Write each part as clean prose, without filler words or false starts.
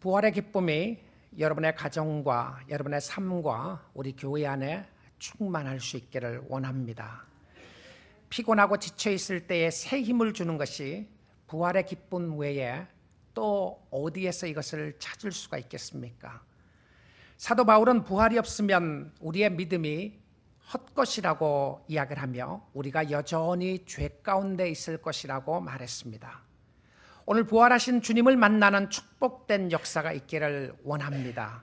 부활의 기쁨이 여러분의 가정과 여러분의 삶과 우리 교회 안에 충만할 수 있기를 원합니다. 피곤하고 지쳐있을 때에 새 힘을 주는 것이 부활의 기쁨 외에 또 어디에서 이것을 찾을 수가 있겠습니까? 사도 바울은 부활이 없으면 우리의 믿음이 헛것이라고 이야기를 하며 우리가 여전히 죄 가운데 있을 것이라고 말했습니다. 오늘 부활하신 주님을 만나는 축복된 역사가 있기를 원합니다.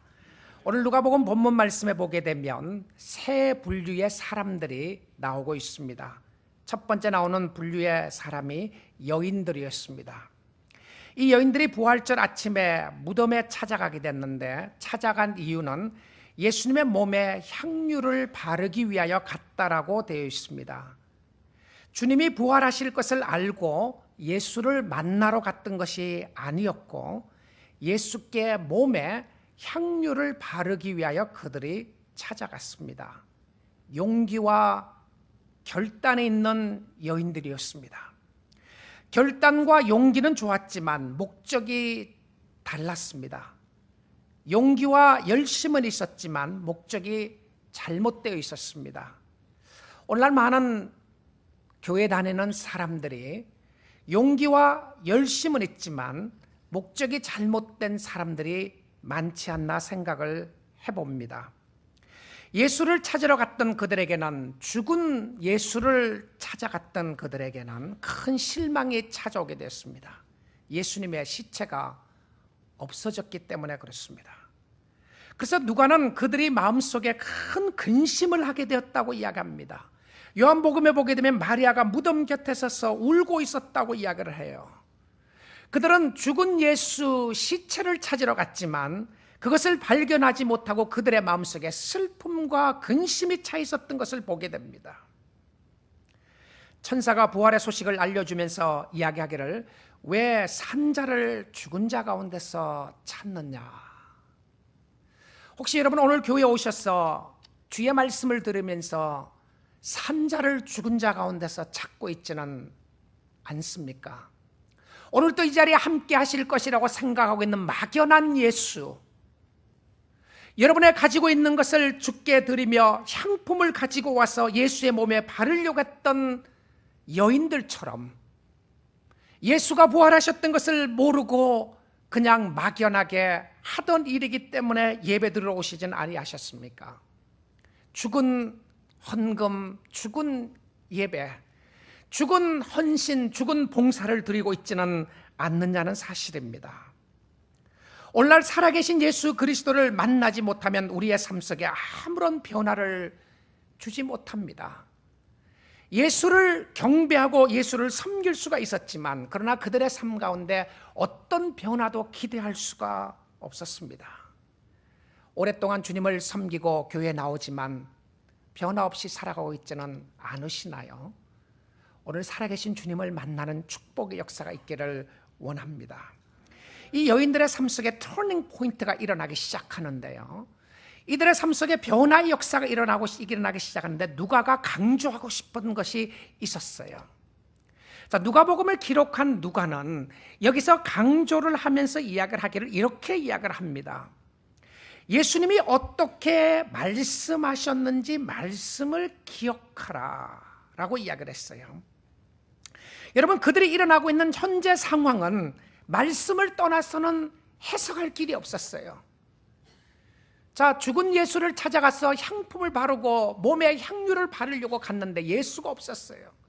오늘 누가복음 본문 말씀에 보게 되면 세 분류의 사람들이 나오고 있습니다. 첫 번째 나오는 분류의 사람이 여인들이었습니다. 이 여인들이 부활절 아침에 무덤에 찾아가게 됐는데 찾아간 이유는 예수님의 몸에 향유를 바르기 위하여 갔다라고 되어 있습니다. 주님이 부활하실 것을 알고 예수를 만나러 갔던 것이 아니었고 예수께 몸에 향유를 바르기 위하여 그들이 찾아갔습니다. 용기와 결단이 있는 여인들이었습니다. 결단과 용기는 좋았지만 목적이 달랐습니다. 용기와 열심은 있었지만 목적이 잘못되어 있었습니다. 오늘날 많은 교회 다니는 사람들이 용기와 열심은 있지만 목적이 잘못된 사람들이 많지 않나 생각을 해봅니다. 예수를 찾으러 갔던 그들에게는 죽은 예수를 찾아갔던 그들에게는 큰 실망이 찾아오게 됐습니다. 예수님의 시체가 없어졌기 때문에 그렇습니다. 그래서 누가는 그들이 마음속에 큰 근심을 하게 되었다고 이야기합니다. 요한복음에 보게 되면 마리아가 무덤 곁에 서서 울고 있었다고 이야기를 해요. 그들은 죽은 예수 시체를 찾으러 갔지만 그것을 발견하지 못하고 그들의 마음속에 슬픔과 근심이 차 있었던 것을 보게 됩니다. 천사가 부활의 소식을 알려주면서 이야기하기를 왜 산자를 죽은 자 가운데서 찾느냐. 혹시 여러분 오늘 교회에 오셔서 주의 말씀을 들으면서 산자를 죽은 자 가운데서 찾고 있지는 않습니까? 오늘도 이 자리에 함께 하실 것이라고 생각하고 있는 막연한 예수, 여러분의 가지고 있는 것을 주께 드리며 향품을 가지고 와서 예수의 몸에 바르려고 했던 여인들처럼 예수가 부활하셨던 것을 모르고 그냥 막연하게 하던 일이기 때문에 예배 들어오시진 아니하셨습니까? 죽은 헌금, 죽은 예배, 죽은 헌신, 죽은 봉사를 드리고 있지는 않느냐는 사실입니다. 오늘날 살아계신 예수 그리스도를 만나지 못하면 우리의 삶 속에 아무런 변화를 주지 못합니다. 예수를 경배하고 예수를 섬길 수가 있었지만 그러나 그들의 삶 가운데 어떤 변화도 기대할 수가 없었습니다. 오랫동안 주님을 섬기고 교회에 나오지만 변화 없이 살아가고 있지는 않으시나요? 오늘 살아계신 주님을 만나는 축복의 역사가 있기를 원합니다. 이 여인들의 삶 속에 터닝 포인트가 일어나기 시작하는데요. 이들의 삶 속에 변화의 역사가 일어나기 시작하는데 누가가 강조하고 싶은 것이 있었어요. 자, 누가복음을 기록한 누가는 여기서 강조를 하면서 이야기를 하기를 이렇게 이야기를 합니다. 예수님이 어떻게 말씀하셨는지 말씀을 기억하라 라고 이야기를 했어요. 여러분, 그들이 일어나고 있는 현재 상황은 말씀을 떠나서는 해석할 길이 없었어요. 자, 죽은 예수를 찾아가서 향품을 바르고 몸에 향유를 바르려고 갔는데 예수가 없었어요.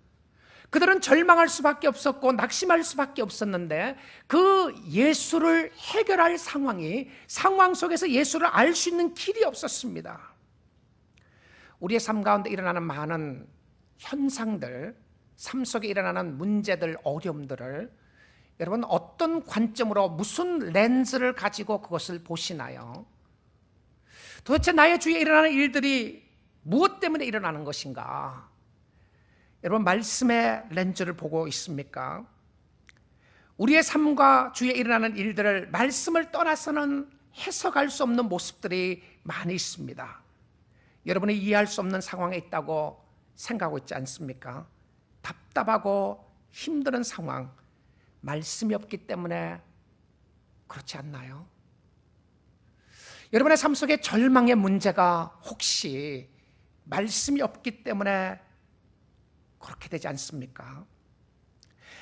그들은 절망할 수밖에 없었고 낙심할 수밖에 없었는데 그 예수를 해결할 상황 속에서 예수를 알 수 있는 길이 없었습니다. 우리의 삶 가운데 일어나는 많은 현상들, 삶 속에 일어나는 문제들, 어려움들을 여러분 어떤 관점으로 무슨 렌즈를 가지고 그것을 보시나요? 도대체 나의 주위에 일어나는 일들이 무엇 때문에 일어나는 것인가? 여러분 말씀의 렌즈를 보고 있습니까? 우리의 삶과 주위에 일어나는 일들을 말씀을 떠나서는 해석할 수 없는 모습들이 많이 있습니다. 여러분이 이해할 수 없는 상황에 있다고 생각하고 있지 않습니까? 답답하고 힘든 상황, 말씀이 없기 때문에 그렇지 않나요? 여러분의 삶 속에 절망의 문제가 혹시 말씀이 없기 때문에 그렇게 되지 않습니까?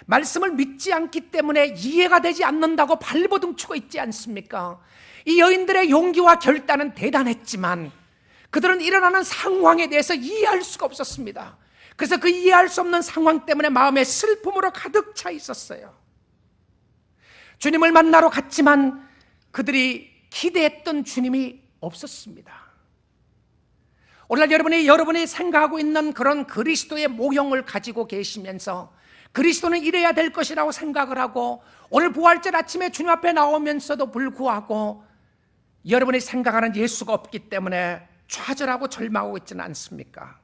말씀을 믿지 않기 때문에 이해가 되지 않는다고 발버둥치고 있지 않습니까? 이 여인들의 용기와 결단은 대단했지만 그들은 일어나는 상황에 대해서 이해할 수가 없었습니다. 그래서 그 이해할 수 없는 상황 때문에 마음에 슬픔으로 가득 차 있었어요. 주님을 만나러 갔지만 그들이 기대했던 주님이 없었습니다. 오늘날 여러분이 생각하고 있는 그런 그리스도의 모형을 가지고 계시면서 그리스도는 이래야 될 것이라고 생각을 하고 오늘 부활절 아침에 주님 앞에 나오면서도 불구하고 여러분이 생각하는 예수가 없기 때문에 좌절하고 절망하고 있지는 않습니까?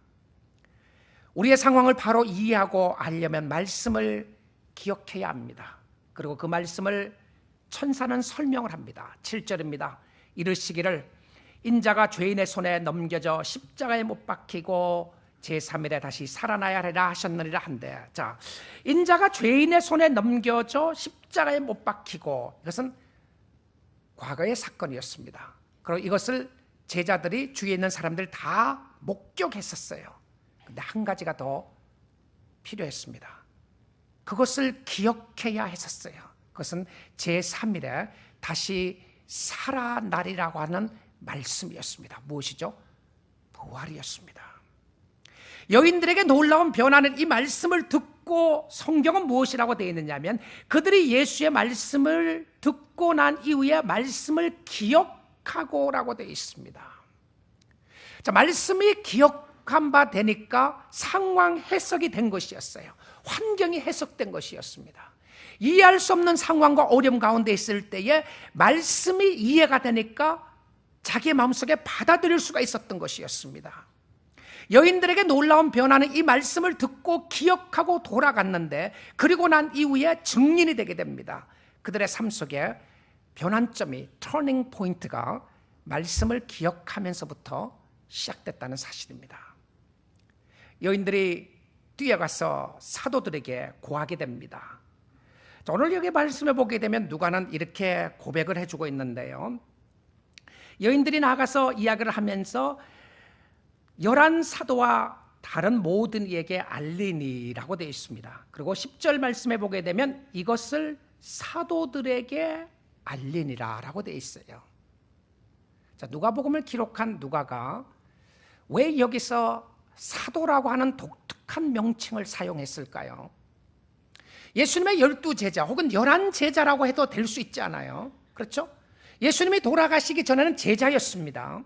우리의 상황을 바로 이해하고 알려면 말씀을 기억해야 합니다. 그리고 그 말씀을 천사는 설명을 합니다. 7절입니다. 이르시기를 인자가 죄인의 손에 넘겨져 십자가에 못 박히고 제3일에 다시 살아나야 하리라 하셨느니라 한데, 자, 인자가 죄인의 손에 넘겨져 십자가에 못 박히고, 이것은 과거의 사건이었습니다. 그리고 이것을 제자들이 주위에 있는 사람들 다 목격했었어요. 근데 한 가지가 더 필요했습니다. 그것을 기억해야 했었어요. 그것은 제3일에 다시 살아나리라고 하는 말씀이었습니다. 무엇이죠? 부활이었습니다. 여인들에게 놀라운 변화는 이 말씀을 듣고, 성경은 무엇이라고 되어 있느냐면 그들이 예수의 말씀을 듣고 난 이후에 말씀을 기억하고라고 되어 있습니다. 자, 말씀이 기억한 바 되니까 상황 해석이 된 것이었어요. 환경이 해석된 것이었습니다. 이해할 수 없는 상황과 어려움 가운데 있을 때에 말씀이 이해가 되니까 자기의 마음속에 받아들일 수가 있었던 것이었습니다. 여인들에게 놀라운 변화는 이 말씀을 듣고 기억하고 돌아갔는데, 그리고 난 이후에 증인이 되게 됩니다. 그들의 삶 속에 변환점이, 터닝 포인트가 말씀을 기억하면서부터 시작됐다는 사실입니다. 여인들이 뛰어가서 사도들에게 고하게 됩니다. 오늘 여기 말씀해 보게 되면 누가는 이렇게 고백을 해주고 있는데요. 여인들이 나가서 이야기를 하면서 11사도와 다른 모든 이에게 알리니라고 되어 있습니다. 그리고 10절 말씀해 보게 되면 이것을 사도들에게 알리니라라고 되어 있어요. 자, 누가복음을 기록한 누가가 왜 여기서 사도라고 하는 독특한 명칭을 사용했을까요? 예수님의 12제자 혹은 11제자라고 해도 될 수 있지 않아요? 그렇죠? 예수님이 돌아가시기 전에는 제자였습니다.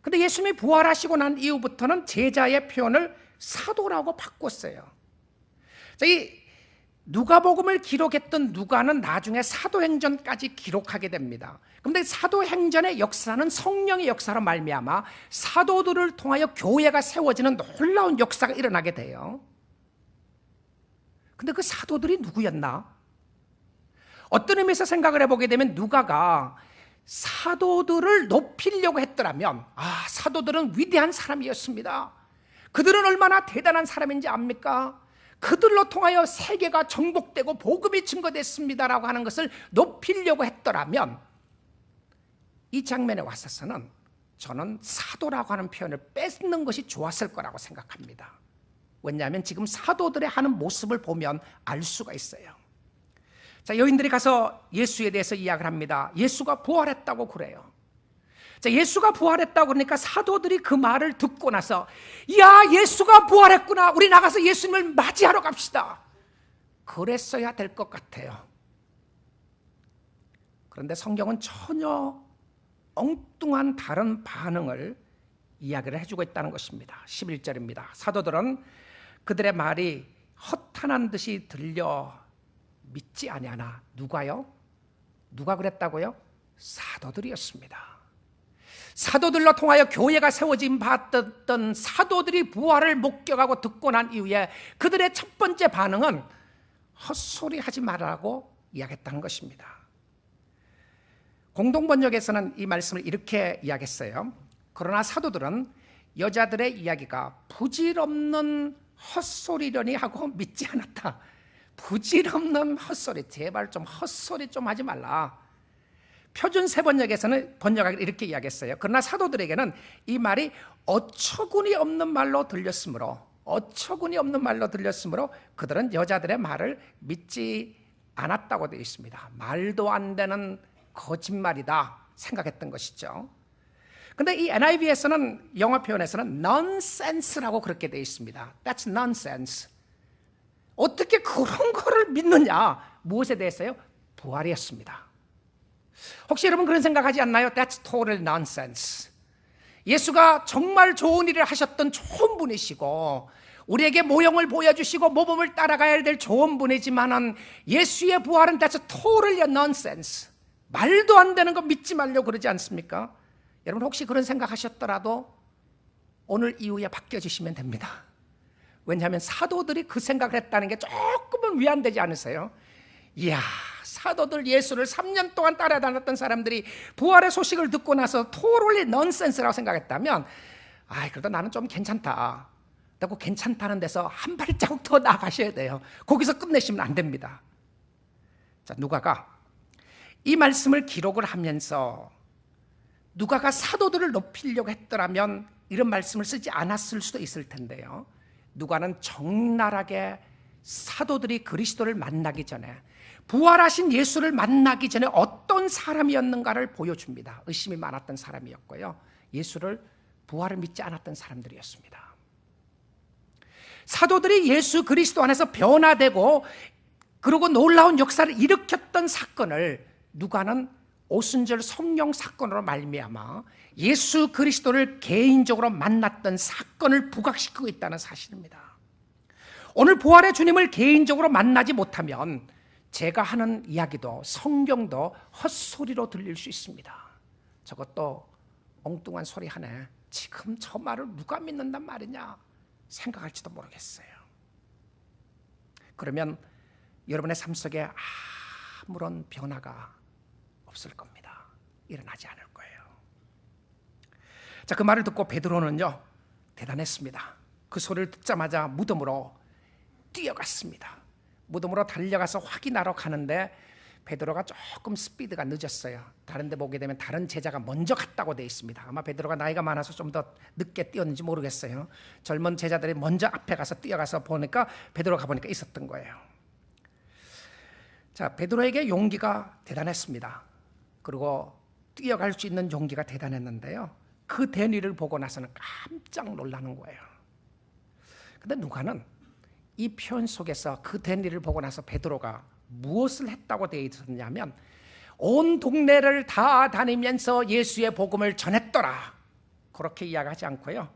근데 예수님이 부활하시고 난 이후부터는 제자의 표현을 사도라고 바꿨어요. 자, 이 누가복음을 기록했던 누가는 나중에 사도행전까지 기록하게 됩니다. 그런데 사도행전의 역사는 성령의 역사로 말미암아 사도들을 통하여 교회가 세워지는 놀라운 역사가 일어나게 돼요. 근데 그 사도들이 누구였나? 어떤 의미에서 생각을 해보게 되면 누가가 사도들을 높이려고 했더라면, 사도들은 위대한 사람이었습니다. 그들은 얼마나 대단한 사람인지 압니까? 그들로 통하여 세계가 정복되고 복음이 증거됐습니다라고 하는 것을 높이려고 했더라면 이 장면에 와서는 저는 사도라고 하는 표현을 뺏는 것이 좋았을 거라고 생각합니다. 왜냐하면 지금 사도들의 하는 모습을 보면 알 수가 있어요. 자, 여인들이 가서 예수에 대해서 이야기를 합니다. 예수가 부활했다고 그래요. 자, 예수가 부활했다고 그러니까 사도들이 그 말을 듣고 나서, 야, 예수가 부활했구나, 우리 나가서 예수님을 맞이하러 갑시다, 그랬어야 될 것 같아요. 그런데 성경은 전혀 엉뚱한 다른 반응을 이야기를 해주고 있다는 것입니다. 11절입니다. 사도들은 그들의 말이 허탄한 듯이 들려 믿지 아니하나. 누가요? 누가 그랬다고요? 사도들이었습니다. 사도들로 통하여 교회가 세워진 봤던 사도들이 부활을 목격하고 듣고 난 이후에 그들의 첫 번째 반응은 헛소리 하지 말라고 이야기했다는 것입니다. 공동번역에서는 이 말씀을 이렇게 이야기했어요. 그러나 사도들은 여자들의 이야기가 부질없는 헛소리려니 하고 믿지 않았다. 부질없는 헛소리, 제발 좀 헛소리 좀 하지 말라. 표준 세번역에서는 번역하기를 이렇게 이야기했어요. 그러나 사도들에게는 이 말이 어처구니 없는 말로 들렸으므로 그들은 여자들의 말을 믿지 않았다고 되어 있습니다. 말도 안 되는 거짓말이다 생각했던 것이죠. 근데 이 NIV에서는, 영어 표현에서는 nonsense라고 그렇게 되어 있습니다. That's nonsense. 어떻게 그런 거를 믿느냐? 무엇에 대해서요? 부활이었습니다. 혹시 여러분 그런 생각하지 않나요? That's total nonsense. 예수가 정말 좋은 일을 하셨던 좋은 분이시고 우리에게 모형을 보여주시고 모범을 따라가야 될 좋은 분이지만은 예수의 부활은 that's totally nonsense. 말도 안 되는 거 믿지 말려고 그러지 않습니까? 여러분 혹시 그런 생각하셨더라도 오늘 이후에 바뀌어지시면 됩니다. 왜냐하면 사도들이 그 생각을 했다는 게 조금은 위안되지 않으세요? 이야, 사도들 예수를 3년 동안 따라다녔던 사람들이 부활의 소식을 듣고 나서 totally nonsense라고 생각했다면 그래도 나는 좀 괜찮다. 그리고 괜찮다는 데서 한 발자국 더 나가셔야 돼요. 거기서 끝내시면 안 됩니다. 자, 누가가 이 말씀을 기록을 하면서 누가가 사도들을 높이려고 했더라면 이런 말씀을 쓰지 않았을 수도 있을 텐데요. 누가는 적나라하게 사도들이 그리스도를 만나기 전에, 부활하신 예수를 만나기 전에 어떤 사람이었는가를 보여줍니다. 의심이 많았던 사람이었고요. 예수를, 부활을 믿지 않았던 사람들이었습니다. 사도들이 예수 그리스도 안에서 변화되고 그리고 놀라운 역사를 일으켰던 사건을 누가는 오순절 성령 사건으로 말미암아 예수 그리스도를 개인적으로 만났던 사건을 부각시키고 있다는 사실입니다. 오늘 부활의 주님을 개인적으로 만나지 못하면 제가 하는 이야기도 성경도 헛소리로 들릴 수 있습니다. 저것도 엉뚱한 소리 하네. 지금 저 말을 누가 믿는단 말이냐 생각할지도 모르겠어요. 그러면 여러분의 삶 속에 아무런 변화가 없을 겁니다. 일어나지 않을 거예요. 자, 그 말을 듣고 베드로는요 대단했습니다. 그 소리를 듣자마자 무덤으로 뛰어갔습니다. 무덤으로 달려가서 확인하러 가는데 베드로가 조금 스피드가 늦었어요. 다른 데 보게 되면 다른 제자가 먼저 갔다고 되어 있습니다. 아마 베드로가 나이가 많아서 좀 더 늦게 뛰었는지 모르겠어요. 젊은 제자들이 먼저 앞에 가서 뛰어가서 보니까 베드로가 가보니까 있었던 거예요. 자, 베드로에게 용기가 대단했습니다. 그리고 뛰어갈 수 있는 용기가 대단했는데요. 그 된 일을 보고 나서는 깜짝 놀라는 거예요. 근데 누가는 이 표현 속에서 그 된 일을 보고 나서 베드로가 무엇을 했다고 되어 있었냐면 온 동네를 다 다니면서 예수의 복음을 전했더라 그렇게 이야기하지 않고요.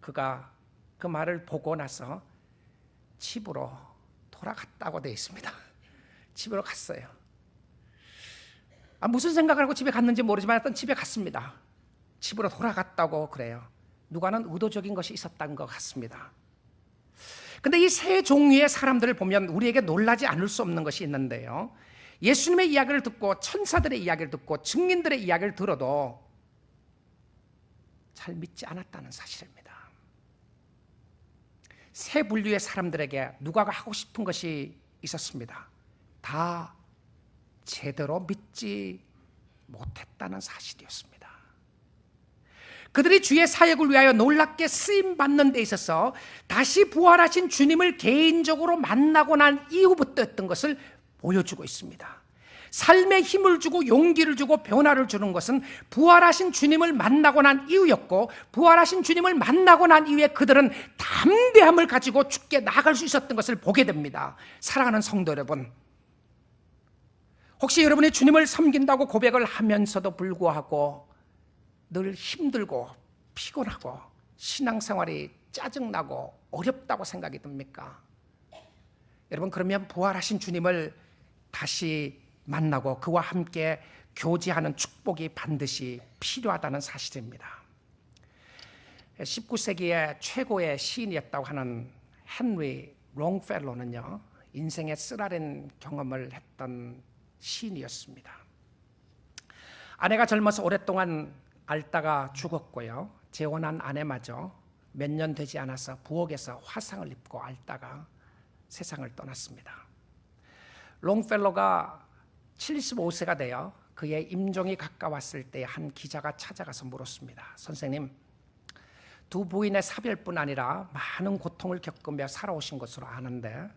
그가 그 말을 보고 나서 집으로 돌아갔다고 되어 있습니다. 집으로 갔어요. 무슨 생각을 하고 집에 갔는지 모르지만 일단 집에 갔습니다. 집으로 돌아갔다고 그래요. 누가는 의도적인 것이 있었던 것 같습니다. 근데 이 세 종류의 사람들을 보면 우리에게 놀라지 않을 수 없는 것이 있는데요. 예수님의 이야기를 듣고 천사들의 이야기를 듣고 증인들의 이야기를 들어도 잘 믿지 않았다는 사실입니다. 세 분류의 사람들에게 누가가 하고 싶은 것이 있었습니다. 다 제대로 믿지 못했다는 사실이었습니다. 그들이 주의 사역을 위하여 놀랍게 쓰임받는 데 있어서 다시 부활하신 주님을 개인적으로 만나고 난 이후부터였던 것을 보여주고 있습니다. 삶에 힘을 주고 용기를 주고 변화를 주는 것은 부활하신 주님을 만나고 난 이후였고, 부활하신 주님을 만나고 난 이후에 그들은 담대함을 가지고 주께 나아갈 수 있었던 것을 보게 됩니다. 사랑하는 성도 여러분, 혹시 여러분이 주님을 섬긴다고 고백을 하면서도 불구하고 늘 힘들고 피곤하고 신앙생활이 짜증나고 어렵다고 생각이 듭니까? 여러분, 그러면 부활하신 주님을 다시 만나고 그와 함께 교제하는 축복이 반드시 필요하다는 사실입니다. 19세기의 최고의 시인이었다고 하는 헨리 롱펠로는요, 인생의 쓰라린 경험을 했던 시인이었습니다. 아내가 젊어서 오랫동안 앓다가 죽었고요. 재혼한 아내마저 몇 년 되지 않아서 부엌에서 화상을 입고 앓다가 세상을 떠났습니다. 롱펠로가 75세가 되어 그의 임종이 가까웠을 때 한 기자가 찾아가서 물었습니다. 선생님, 두 부인의 사별뿐 아니라 많은 고통을 겪으며 살아오신 것으로 아는데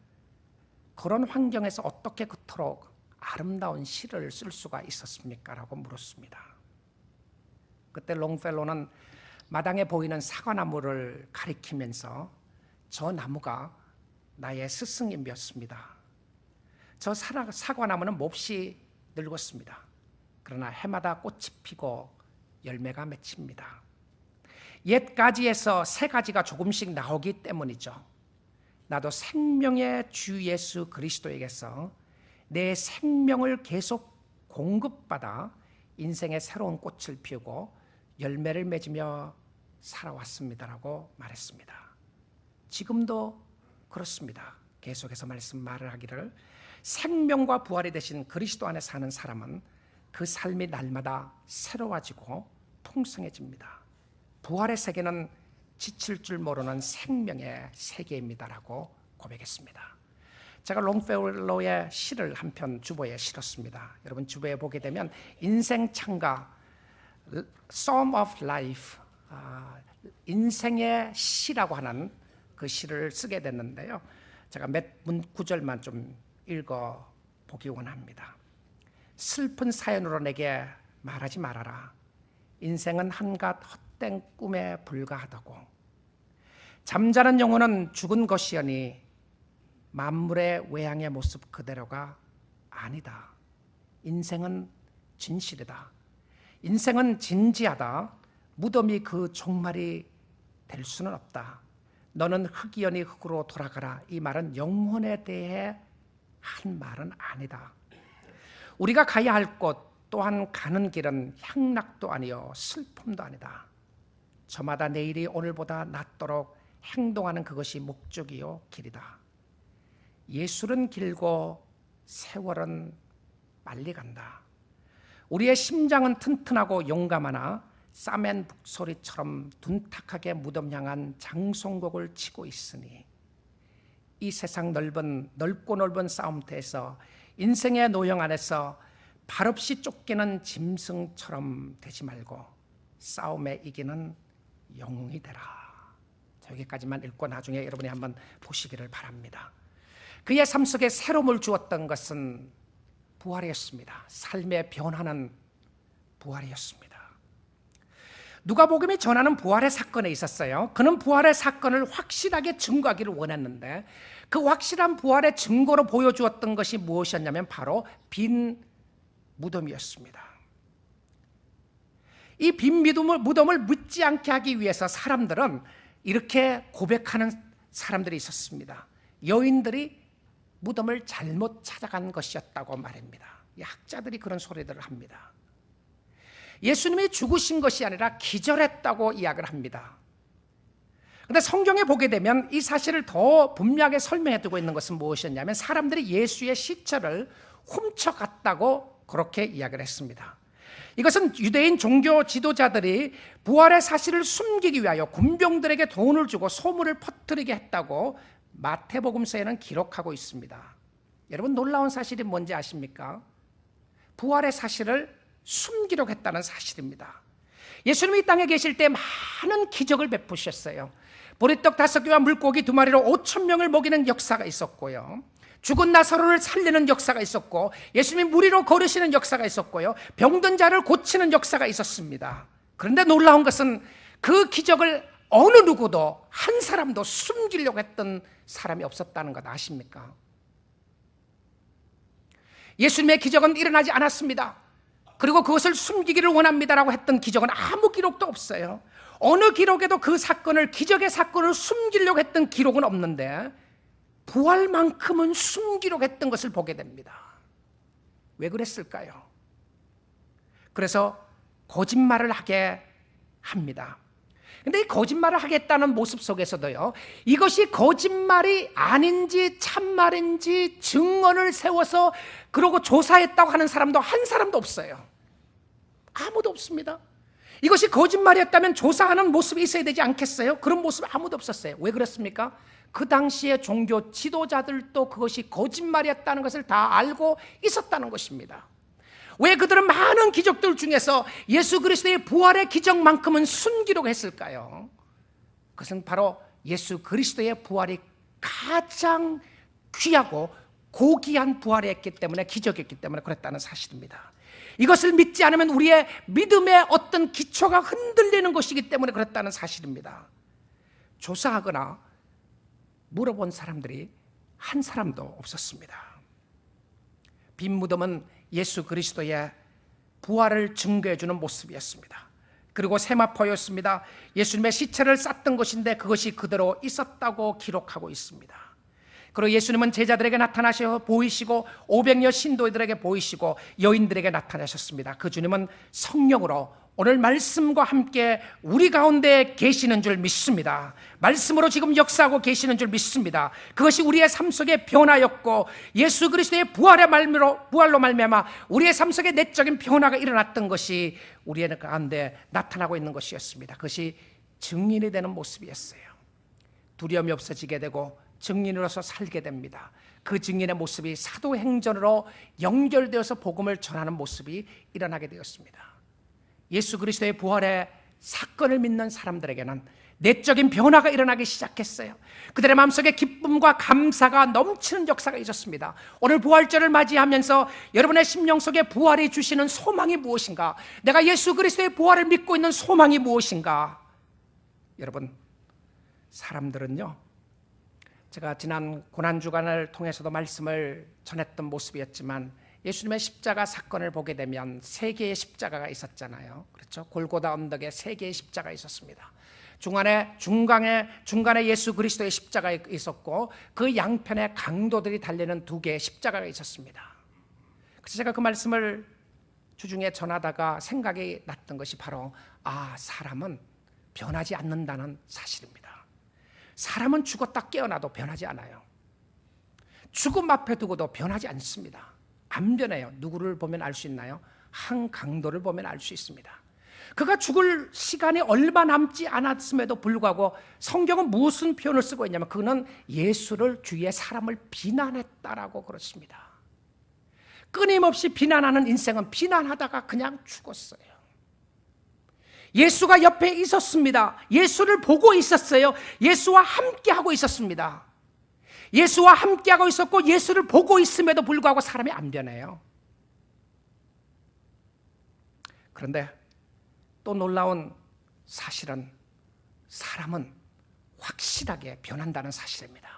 그런 환경에서 어떻게 그토록 아름다운 시를 쓸 수가 있었습니까? 라고 물었습니다. 그때 롱펠로는 마당에 보이는 사과나무를 가리키면서 저 나무가 나의 스승님이었습니다. 저 사과나무는 몹시 늙었습니다. 그러나 해마다 꽃이 피고 열매가 맺힙니다. 옛 가지에서 새 가지가 조금씩 나오기 때문이죠. 나도 생명의 주 예수 그리스도에게서 내 생명을 계속 공급받아 인생의 새로운 꽃을 피우고 열매를 맺으며 살아왔습니다라고 말했습니다. 지금도 그렇습니다. 계속해서 말을 하기를 생명과 부활이 되신 그리스도 안에 사는 사람은 그 삶이 날마다 새로워지고 풍성해집니다. 부활의 세계는 지칠 줄 모르는 생명의 세계입니다라고 고백했습니다. 제가 롱펠로의 시를 한 편 주보에 실었습니다. 여러분 주보에 보게 되면 인생 찬가 Psalm of Life, 인생의 시라고 하는 그 시를 쓰게 됐는데요. 제가 몇 구절만 좀 읽어보기 원합니다. 슬픈 사연으로 내게 말하지 말아라. 인생은 한갓 헛된 꿈에 불과하다고. 잠자는 영혼은 죽은 것이오니 만물의 외양의 모습 그대로가 아니다. 인생은 진실이다. 인생은 진지하다. 무덤이 그 종말이 될 수는 없다. 너는 흙이오니 흙으로 돌아가라. 이 말은 영혼에 대해 한 말은 아니다. 우리가 가야 할 곳 또한 가는 길은 향락도 아니요 슬픔도 아니다. 저마다 내일이 오늘보다 낫도록 행동하는 그것이 목적이요 길이다. 예술은 길고 세월은 빨리 간다. 우리의 심장은 튼튼하고 용감하나 싸맨 북소리처럼 둔탁하게 무덤 향한 장송곡을 치고 있으니 이 세상 넓고 넓은 싸움터에서 인생의 노형 안에서 발없이 쫓기는 짐승처럼 되지 말고 싸움에 이기는 영웅이 되라. 여기까지만 읽고 나중에 여러분이 한번 보시기를 바랍니다. 그의 삶 속에 새로움을 주었던 것은 부활이었습니다. 삶의 변화는 부활이었습니다. 누가복음이 전하는 부활의 사건에 있었어요. 그는 부활의 사건을 확실하게 증거하기를 원했는데 그 확실한 부활의 증거로 보여주었던 것이 무엇이었냐면 바로 빈 무덤이었습니다. 이 빈 무덤을 묻지 않게 하기 위해서 사람들은 이렇게 고백하는 사람들이 있었습니다. 여인들이 무덤을 잘못 찾아간 것이었다고 말합니다. 이 학자들이 그런 소리들을 합니다. 예수님이 죽으신 것이 아니라 기절했다고 이야기를 합니다. 그런데 성경에 보게 되면 이 사실을 더 분명하게 설명해 두고 있는 것은 무엇이었냐면 사람들이 예수의 시체를 훔쳐갔다고 그렇게 이야기를 했습니다. 이것은 유대인 종교 지도자들이 부활의 사실을 숨기기 위하여 군병들에게 돈을 주고 소문을 퍼뜨리게 했다고 마태복음서에는 기록하고 있습니다. 여러분 놀라운 사실이 뭔지 아십니까? 부활의 사실을 숨기려고 했다는 사실입니다. 예수님이 이 땅에 계실 때 많은 기적을 베푸셨어요. 보리떡 5개와 물고기 2마리로 5,000명을 먹이는 역사가 있었고요. 죽은 나사로를 살리는 역사가 있었고 예수님이 물 위로 걸으시는 역사가 있었고요. 병든 자를 고치는 역사가 있었습니다. 그런데 놀라운 것은 그 기적을 어느 누구도 한 사람도 숨기려고 했던 사람이 없었다는 것 아십니까? 예수님의 기적은 일어나지 않았습니다. 그리고 그것을 숨기기를 원합니다라고 했던 기적은 아무 기록도 없어요. 어느 기록에도 그 사건을 기적의 사건을 숨기려고 했던 기록은 없는데 부활만큼은 숨기려고 했던 것을 보게 됩니다. 왜 그랬을까요? 그래서 거짓말을 하게 합니다. 근데 이 거짓말을 하겠다는 모습 속에서도요, 이것이 거짓말이 아닌지 참말인지 증언을 세워서 그러고 조사했다고 하는 사람도 한 사람도 없어요. 아무도 없습니다. 이것이 거짓말이었다면 조사하는 모습이 있어야 되지 않겠어요? 그런 모습 아무도 없었어요. 왜 그렇습니까? 그 당시의 종교 지도자들도 그것이 거짓말이었다는 것을 다 알고 있었다는 것입니다. 왜 그들은 많은 기적들 중에서 예수 그리스도의 부활의 기적만큼은 숨기려고 했을까요? 그것은 바로 예수 그리스도의 부활이 가장 귀하고 고귀한 부활이었기 때문에, 기적이었기 때문에 그랬다는 사실입니다. 이것을 믿지 않으면 우리의 믿음의 어떤 기초가 흔들리는 것이기 때문에 그랬다는 사실입니다. 조사하거나 물어본 사람들이 한 사람도 없었습니다. 빈 무덤은 예수 그리스도의 부활을 증거해주는 모습이었습니다. 그리고 세마포였습니다. 예수님의 시체를 쌌던 것인데 그것이 그대로 있었다고 기록하고 있습니다. 그리고 예수님은 제자들에게 나타나셔 보이시고 500여 신도들에게 보이시고 여인들에게 나타나셨습니다. 그 주님은 성령으로 오늘 말씀과 함께 우리 가운데 계시는 줄 믿습니다. 말씀으로 지금 역사하고 계시는 줄 믿습니다. 그것이 우리의 삶 속의 변화였고 예수 그리스도의 부활로 말미암아 우리의 삶 속에 내적인 변화가 일어났던 것이 우리의 가운데 나타나고 있는 것이었습니다. 그것이 증인이 되는 모습이었어요. 두려움이 없어지게 되고 증인으로서 살게 됩니다. 그 증인의 모습이 사도행전으로 연결되어서 복음을 전하는 모습이 일어나게 되었습니다. 예수 그리스도의 부활의 사건을 믿는 사람들에게는 내적인 변화가 일어나기 시작했어요. 그들의 마음속에 기쁨과 감사가 넘치는 역사가 있었습니다. 오늘 부활절을 맞이하면서 여러분의 심령 속에 부활이 주시는 소망이 무엇인가? 내가 예수 그리스도의 부활을 믿고 있는 소망이 무엇인가? 여러분, 사람들은요, 제가 지난 고난주간을 통해서도 말씀을 전했던 모습이었지만 예수님의 십자가 사건을 보게 되면 세 개의 십자가가 있었잖아요. 그렇죠? 골고다 언덕에 세 개의 십자가 있었습니다. 중간에 예수 그리스도의 십자가 있었고 그 양편에 강도들이 달리는 두 개의 십자가가 있었습니다. 그래서 제가 그 말씀을 주중에 전하다가 생각이 났던 것이 바로 사람은 변하지 않는다는 사실입니다. 사람은 죽었다 깨어나도 변하지 않아요. 죽음 앞에 두고도 변하지 않습니다. 안 변해요. 누구를 보면 알 수 있나요? 한 강도를 보면 알 수 있습니다. 그가 죽을 시간이 얼마 남지 않았음에도 불구하고 성경은 무슨 표현을 쓰고 있냐면 그는 예수를 주의 사람을 비난했다라고 그렇습니다. 끊임없이 비난하는 인생은 비난하다가 그냥 죽었어요. 예수가 옆에 있었습니다. 예수를 보고 있었어요. 예수와 함께하고 있었습니다. 예수와 함께하고 있었고 예수를 보고 있음에도 불구하고 사람이 안 변해요. 그런데 또 놀라운 사실은 사람은 확실하게 변한다는 사실입니다.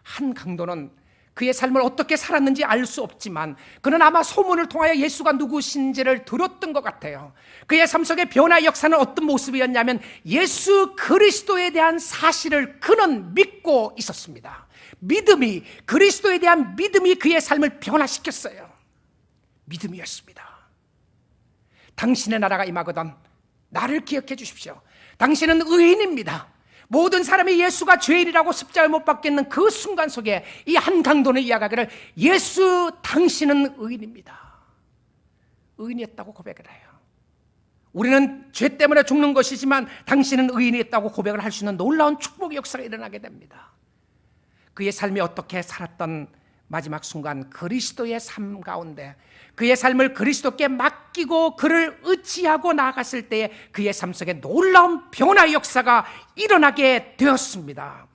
한 강도는 그의 삶을 어떻게 살았는지 알 수 없지만 그는 아마 소문을 통하여 예수가 누구신지를 들었던 것 같아요. 그의 삶 속의 변화 역사는 어떤 모습이었냐면 예수 그리스도에 대한 사실을 그는 믿고 있었습니다. 믿음이, 그리스도에 대한 믿음이 그의 삶을 변화시켰어요. 믿음이었습니다. 당신의 나라가 임하거든 나를 기억해 주십시오. 당신은 의인입니다. 모든 사람이 예수가 죄인이라고 십자가에 못 박겠는 그 순간 속에 이 한 강도는 이야기하기를 예수 당신은 의인입니다. 의인이었다고 고백을 해요. 우리는 죄 때문에 죽는 것이지만 당신은 의인이었다고 고백을 할 수 있는 놀라운 축복의 역사가 일어나게 됩니다. 그의 삶이 어떻게 살았던 마지막 순간 그리스도의 삶 가운데 그의 삶을 그리스도께 맡기고 그를 의지하고 나아갔을 때에 그의 삶 속에 놀라운 변화의 역사가 일어나게 되었습니다.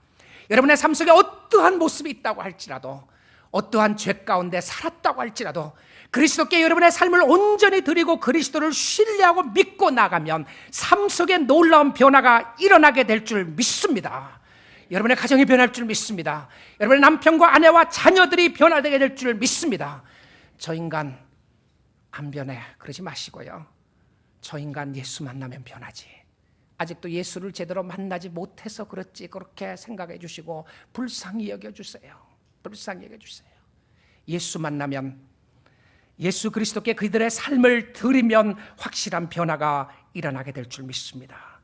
여러분의 삶 속에 어떠한 모습이 있다고 할지라도 어떠한 죄 가운데 살았다고 할지라도 그리스도께 여러분의 삶을 온전히 드리고 그리스도를 신뢰하고 믿고 나가면 삶 속에 놀라운 변화가 일어나게 될 줄 믿습니다. 여러분의 가정이 변할 줄 믿습니다. 여러분의 남편과 아내와 자녀들이 변화되게 될 줄 믿습니다. 저 인간 안 변해 그러지 마시고요. 저 인간 예수 만나면 변하지. 아직도 예수를 제대로 만나지 못해서 그렇지 그렇게 생각해 주시고 불쌍히 여겨주세요. 불쌍히 여겨주세요. 예수 만나면 예수 그리스도께 그들의 삶을 드리면 확실한 변화가 일어나게 될 줄 믿습니다.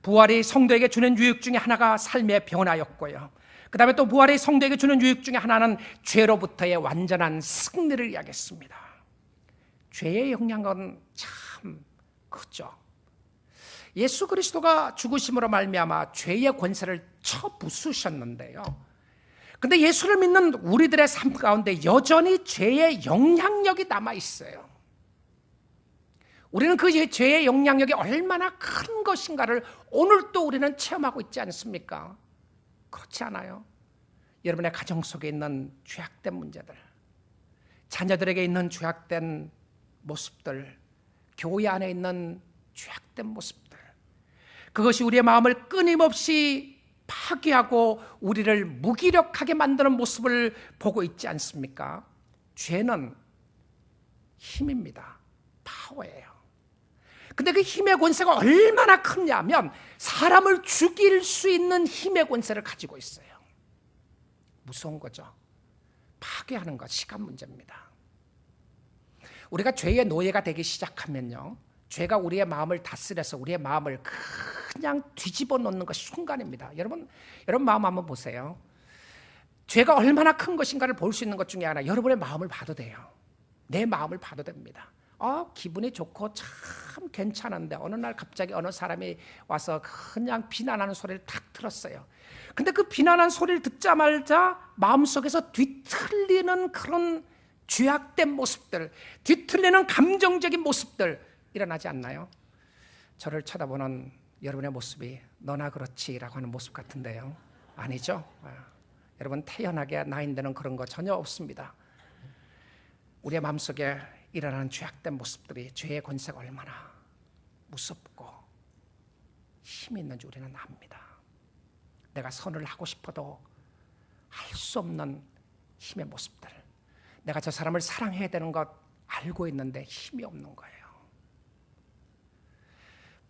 부활이 성도에게 주는 유익 중에 하나가 삶의 변화였고요. 그 다음에 또 부활이 성도에게 주는 유익 중에 하나는 죄로부터의 완전한 승리를 이야기했습니다. 죄의 영향은 참 크죠. 예수 그리스도가 죽으심으로 말미암아 죄의 권세를 쳐부수셨는데요. 근데 예수를 믿는 우리들의 삶 가운데 여전히 죄의 영향력이 남아 있어요. 우리는 그 죄의 영향력이 얼마나 큰 것인가를 오늘 또 우리는 체험하고 있지 않습니까? 그렇지 않아요? 여러분의 가정 속에 있는 죄악된 문제들, 자녀들에게 있는 죄악된 모습들, 교회 안에 있는 죄악된 모습들, 그것이 우리의 마음을 끊임없이 파괴하고 우리를 무기력하게 만드는 모습을 보고 있지 않습니까? 죄는 힘입니다. 파워예요. 근데 그 힘의 권세가 얼마나 크냐면 사람을 죽일 수 있는 힘의 권세를 가지고 있어요. 무서운 거죠. 파괴하는 것, 시간 문제입니다. 우리가 죄의 노예가 되기 시작하면요, 죄가 우리의 마음을 다스려서 우리의 마음을 그냥 뒤집어 놓는 것이 순간입니다. 여러분 마음 한번 보세요. 죄가 얼마나 큰 것인가를 볼 수 있는 것 중에 하나, 여러분의 마음을 봐도 돼요. 내 마음을 봐도 됩니다. 기분이 좋고 참 괜찮은데 어느 날 갑자기 어느 사람이 와서 그냥 비난하는 소리를 탁 들었어요. 근데 그 비난하는 소리를 듣자마자 마음속에서 뒤틀리는 그런 죄악된 모습들, 뒤틀리는 감정적인 모습들 일어나지 않나요? 저를 쳐다보는 여러분의 모습이 너나 그렇지라고 하는 모습 같은데요. 아니죠? 여러분, 태연하게 나인되는 그런 거 전혀 없습니다. 우리의 마음속에 일어나는 죄악된 모습들이, 죄의 권세가 얼마나 무섭고 힘이 있는지 우리는 압니다. 내가 선을 하고 싶어도 할 수 없는 힘의 모습들, 내가 저 사람을 사랑해야 되는 것 알고 있는데 힘이 없는 거예요.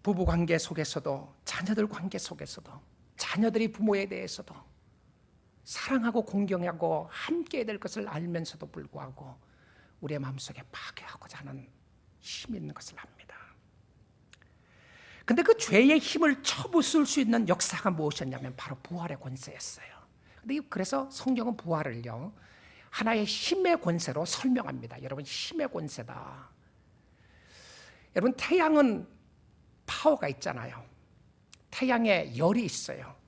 부부 관계 속에서도, 자녀들 관계 속에서도, 자녀들이 부모에 대해서도 사랑하고 공경하고 함께 해야 될 것을 알면서도 불구하고 우리의 마음속에 파괴하고자 하는 힘이 있는 것을 압니다. 근데 그 죄의 힘을 쳐부술 수 있는 역사가 무엇이었냐면 바로 부활의 권세였어요. 근데 그래서 성경은 부활을요, 하나의 힘의 권세로 설명합니다. 여러분, 힘의 권세다. 여러분, 태양은 파워가 있잖아요. 태양에 열이 있어요.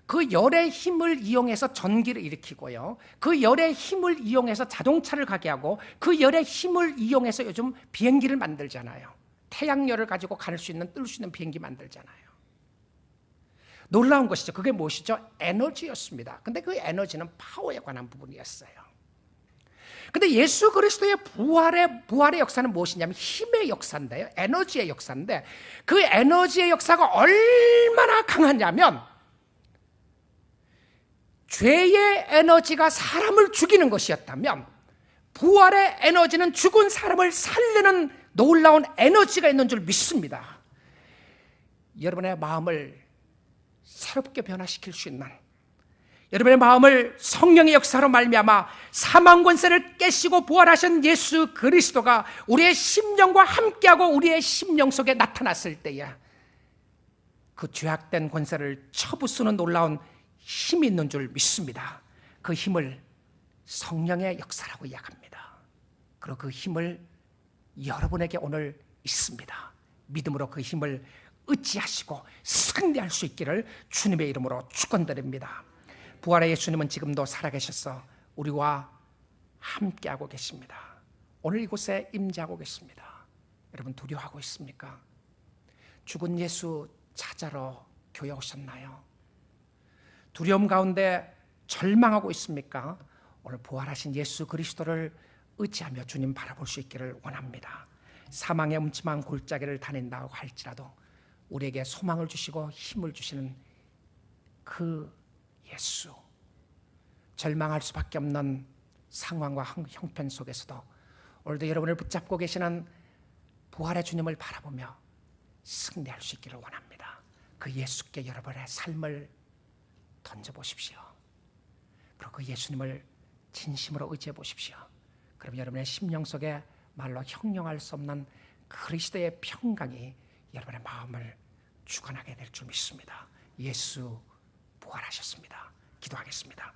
그 열의 힘을 이용해서 전기를 일으키고요, 그 열의 힘을 이용해서 자동차를 가게 하고, 그 열의 힘을 이용해서 요즘 비행기를 만들잖아요. 태양열을 가지고 갈 수 있는, 뜰 수 있는 비행기 만들잖아요. 놀라운 것이죠. 그게 무엇이죠? 에너지였습니다. 근데 그 에너지는 파워에 관한 부분이었어요. 근데 예수 그리스도의 부활의 역사는 무엇이냐면 힘의 역사인데요, 에너지의 역사인데, 그 에너지의 역사가 얼마나 강하냐면 죄의 에너지가 사람을 죽이는 것이었다면 부활의 에너지는 죽은 사람을 살리는 놀라운 에너지가 있는 줄 믿습니다. 여러분의 마음을 새롭게 변화시킬 수 있는, 여러분의 마음을 성령의 역사로 말미암아 사망 권세를 깨시고 부활하신 예수 그리스도가 우리의 심령과 함께하고 우리의 심령 속에 나타났을 때에 그 죄악된 권세를 쳐부수는 놀라운 힘이 있는 줄 믿습니다. 그 힘을 성령의 역사라고 이야기합니다. 그리고 그 힘을 여러분에게 오늘 있습니다. 믿음으로 그 힘을 의지하시고 승리할 수 있기를 주님의 이름으로 축원드립니다. 부활의 예수님은 지금도 살아계셔서 우리와 함께하고 계십니다. 오늘 이곳에 임재하고 계십니다. 여러분, 두려워하고 있습니까? 죽은 예수 찾아러 교회 오셨나요? 두려움 가운데 절망하고 있습니까? 오늘 부활하신 예수 그리스도를 의지하며 주님 바라볼 수 있기를 원합니다. 사망의 음침한 골짜기를 다닌다고 할지라도 우리에게 소망을 주시고 힘을 주시는 그 예수, 절망할 수밖에 없는 상황과 형편 속에서도 오늘도 여러분을 붙잡고 계시는 부활의 주님을 바라보며 승리할 수 있기를 원합니다. 그 예수께 여러분의 삶을 던져보십시오. 그리고 그 예수님을 진심으로 의지해 보십시오. 그럼 여러분의 심령 속에 말로 형용할 수 없는 그리스도의 평강이 여러분의 마음을 주관하게 될 줄 믿습니다. 예수 부활하셨습니다. 기도하겠습니다.